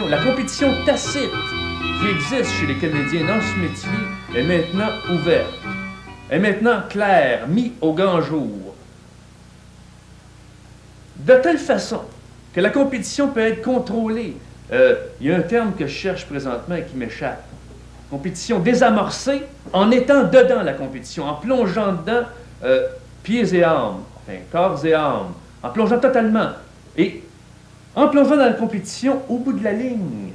la compétition tacite qui existe chez les comédiens dans ce métier est maintenant ouverte, est maintenant claire, mise au grand jour. De telle façon que la compétition peut être contrôlée. Il y a un terme que je cherche présentement et qui m'échappe. Compétition désamorcée en étant dedans la compétition, en plongeant dedans pieds et âme, enfin corps et âme, en plongeant totalement. Et en plongeant dans la compétition, au bout de la ligne,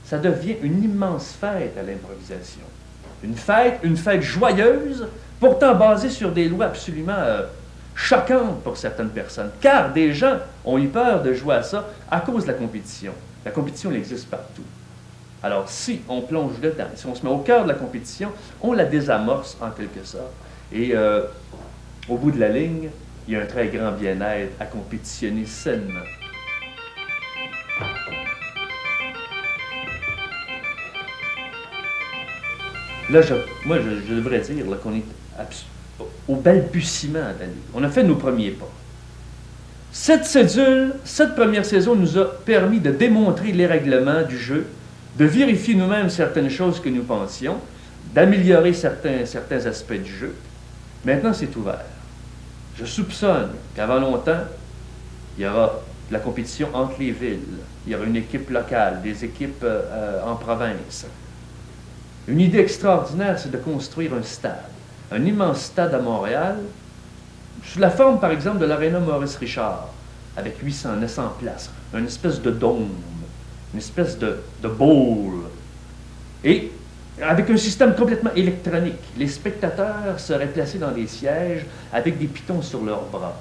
ça devient une immense fête à l'improvisation. Une fête joyeuse, pourtant basée sur des lois absolument choquantes pour certaines personnes. Car des gens ont eu peur de jouer à ça à cause de la compétition. La compétition, elle existe partout. Alors, si on plonge dedans, si on se met au cœur de la compétition, on la désamorce en quelque sorte. Et au bout de la ligne, il y a un très grand bien-être à compétitionner sainement. Là, moi, je devrais dire qu'on est au balbutiement d'aller. On a fait nos premiers pas. Cette cédule, cette première saison nous a permis de démontrer les règlements du jeu, de vérifier nous-mêmes certaines choses que nous pensions, d'améliorer certains aspects du jeu. Maintenant, c'est ouvert. Je soupçonne qu'avant longtemps, il y aura de la compétition entre les villes. Il y aura une équipe locale, des équipes en province. Une idée extraordinaire, c'est de construire un stade. Un immense stade à Montréal, sous la forme, par exemple, de l'aréna Maurice-Richard, avec 800, 900 places. Une espèce de dôme, une espèce de bowl. Et avec un système complètement électronique. Les spectateurs seraient placés dans des sièges avec des pitons sur leurs bras.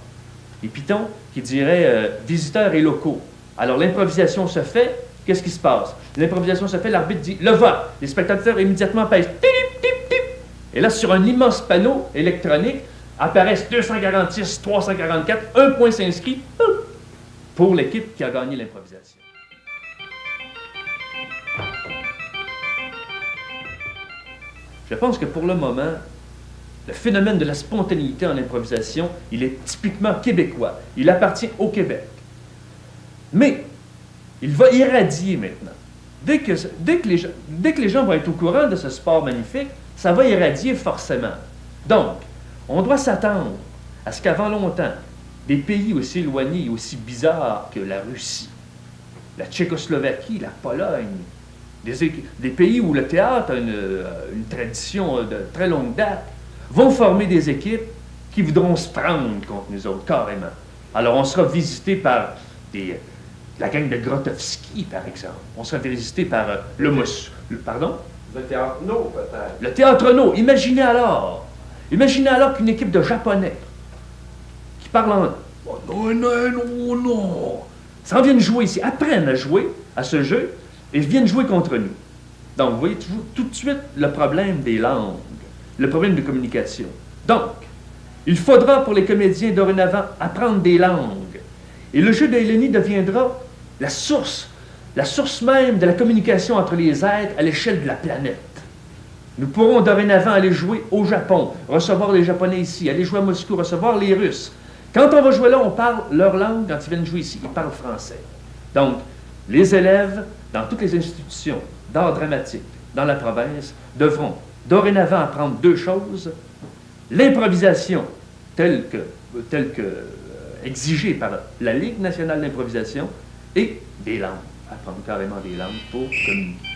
Des pitons qui diraient visiteurs et locaux. Alors l'improvisation se fait, qu'est-ce qui se passe? L'improvisation se fait, l'arbitre dit le vote. Les spectateurs immédiatement pèsent tip, tip, tip. Et là, sur un immense panneau électronique, apparaissent 246, 344, un point s'inscrit pour l'équipe qui a gagné l'improvisation. Je pense que pour le moment, le phénomène de la spontanéité en improvisation, il est typiquement québécois. Il appartient au Québec. Mais il va irradier maintenant. Dès que les gens vont être au courant de ce sport magnifique, ça va irradier forcément. Donc, on doit s'attendre à ce qu'avant longtemps, des pays aussi éloignés et aussi bizarres que la Russie, la Tchécoslovaquie, la Pologne, des pays où le théâtre a une tradition de très longue date, vont former des équipes qui voudront se prendre contre nous autres, carrément. Alors, on sera visité par la gang de Grotowski, par exemple. On sera visité par pardon? Le théâtre No, peut-être. Le théâtre No. Imaginez alors qu'une équipe de Japonais qui parlent en... Oh, non, non, non, non. S'en viennent jouer ici, apprennent à jouer à ce jeu et viennent jouer contre nous. Donc, vous voyez tout de suite le problème des langues, le problème de communication. Donc, il faudra pour les comédiens dorénavant apprendre des langues. Et le jeu de Hélénie deviendra la source même de la communication entre les êtres à l'échelle de la planète. Nous pourrons dorénavant aller jouer au Japon, recevoir les Japonais ici, aller jouer à Moscou, recevoir les Russes. Quand on va jouer là, on parle leur langue. Quand ils viennent jouer ici, ils parlent français. Donc, les élèves, dans toutes les institutions d'art dramatique dans la province, devront dorénavant apprendre deux choses. L'improvisation, telle que exigée par la Ligue nationale d'improvisation, et des langues. Apprendre carrément des langues pour communiquer.